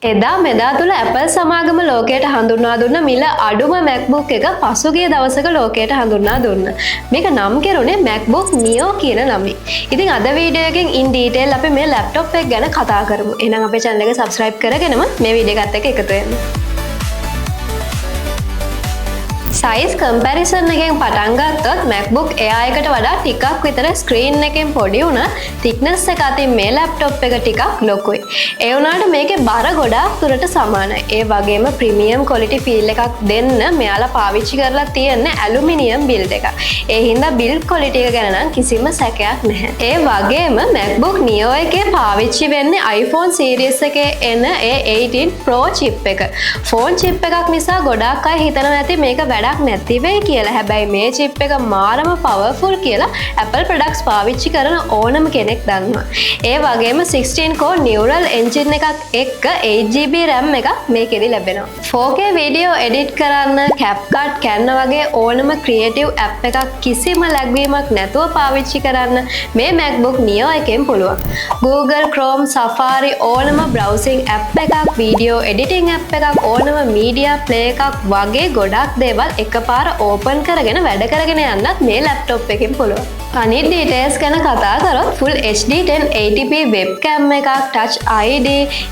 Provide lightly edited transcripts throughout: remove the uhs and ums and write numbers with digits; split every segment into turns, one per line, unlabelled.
එදා මෙදා තුළ Apple සමාගම ලෝකයට හඳුන්වා දුන්න මිල අඩුම MacBook එක පසුගිය දවසක ලෝකයට හඳුන්වා දුන්න. මේක නම් කෙරුණේ MacBook Neo කියන නමින්. ඉතින් අද වීඩියෝ එකෙන් in detail අපි මේ laptop එක ගැන කතා කරමු. එහෙනම් අපේ channel එක subscribe කරගෙනම මේ වීඩියෝ එකත් එක්ක එකතු වෙන්න. size comparison එකෙන් පටන් ගත්තොත් MacBook Air එකට වඩා ටිකක් විතර screen එකෙන් පොඩි වුණා thickness එක අතින් මේ laptop එක ටිකක් ලොකුයි. ඒ වුණාට මේකේ බර ගොඩාක් දුරට සමානයි. ඒ වගේම premium quality feel එකක් දෙන්න මෙයාලා පාවිච්චි කරලා තියෙන්නේ aluminium build එකක්. ඒ හින්දා build quality එක ගැන නම් කිසිම සැකයක් නැහැ. ඒ වගේම MacBook Neo එකේ පාවිච්චි වෙන්නේ iPhone series එකේ එන A18 Pro chip එක. phone chip එකක් නිසා ගොඩාක් අය හිතනවා ඇති මේක වැඩක් නැති වෙයි කියලා. හැබැයි මේ chip එක මාරම powerful කියලා Apple products පාවිච්චි කරන ඕනම කෙනෙක් දන්නවා. ඒ වගේම 16 core neural engine එකක් එක්ක 8GB RAM එකක් මේකෙදි ලැබෙනවා. 4K video edit කරන්න CapCut Canva වගේ ඕනම creative app එකක් කිසිම lag වීමක් නැතුව පාවිච්චි කරන්න මේ MacBook Neo එකෙන් පුළුවන්. Google Chrome Safari ඕනම browsing app එකක් video editing app එකක් ඕනම media play එකක් වගේ ගොඩක් දේවල් එකපාර ඕපන් කරගෙන වැඩ කරගෙන යන්නත් මේ ලැප්ටොප් එකෙන් පුළුවන්. අනිත් details ගැන කතා කරොත් full HD 1080p webcam එකක්, touch ID,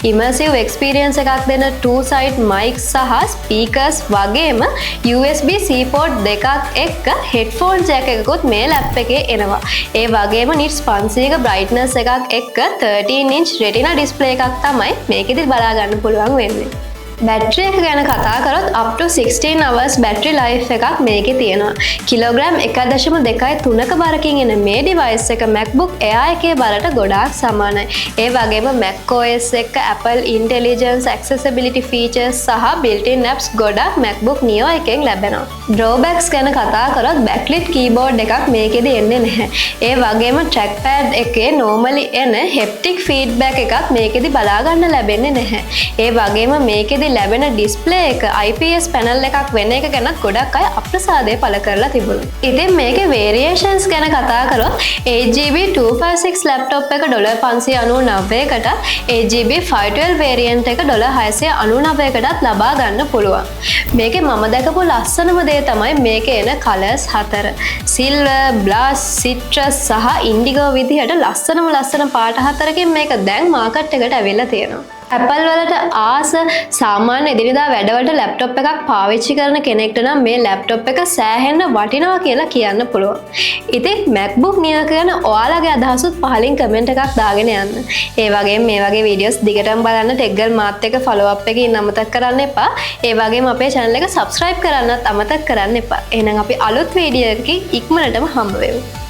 immersive experience එකක් දෙන two side mic සහ speakers වගේම USB-C port දෙකක් එක්ක headphone jack එකකුත් මේ ලැප් එකේ එනවා. ඒ වගේම nits 500ක brightness එකක් එක්ක 13 inch retina display එකක් තමයි මේකෙදි බලා ගන්න පුළුවන් වෙන්නේ. බැටරි එක ගැන කතා කරොත් up to 16 hours battery life එකක් මේකේ තියෙනවා. කිලෝග්‍රෑම් 1.2-3ක බරකින් එන මේ device එක MacBook Air එකේ බරට ගොඩාක් සමානයි. ඒ වගේම macOS එක්ක Apple Intelligence accessibility features සහ built-in apps ගොඩක් MacBook Neo එකෙන් ලැබෙනවා. drawbacks ගැන කතා කරොත් backlit keyboard එකක් මේකෙදි එන්නේ නැහැ. ඒ වගේම trackpad එකේ normally එන haptic feedback එකක් මේකෙදි බලා ගන්න ලැබෙන්නේ නැහැ. ඒ වගේම මේකෙදි ලැබෙන ඩිස්ප්ලේ එක IPS පැනල් එකක් වෙන එක ගැන ගොඩක් අය අප්‍රසාදය පළ කරලා තිබුණා. ඉතින් මේකේ variations ගැන කතා කරොත් 8GB 256 laptop එක $599කට 8GB 512 variant එක $699කටත් ලබා ගන්න පුළුවන්. මේකේ මම දැකපු ලස්සනම දේ තමයි මේකේ එන colors 4. silver, blush, citrus සහ indigo විදිහට ලස්සන පාට 4කින් මේක දැන් මාකට් එකට ඇවිල්ලා තියෙනවා. Apple වලට ආස සාමාන්‍ය එදිනෙදා වැඩවලට ලැප්ටොප් එකක් පාවිච්චි කරන කෙනෙක්ට නම් මේ ලැප්ටොප් එක සෑහෙන්න වටිනවා කියලා කියන්න පුළුවන්. ඉතින් MacBook Neo ගැන ඔයාලගේ අදහසුත් පහලින් කමෙන්ට් එකක් දාගෙන යන්න. ඒ වගේම මේ වගේ වීඩියෝස් දිගටම බලන්න ටෙක්ගල් මාත් එක්ක ෆලෝ අප් එකේ ඉන්න අමතක කරන්න එපා. ඒ වගේම අපේ channel එක subscribe කරන්නත් අමතක කරන්න එපා. එහෙනම් අපි අලුත් වීඩියෝ එකකින් ඉක්මනටම හම්බ වෙමු.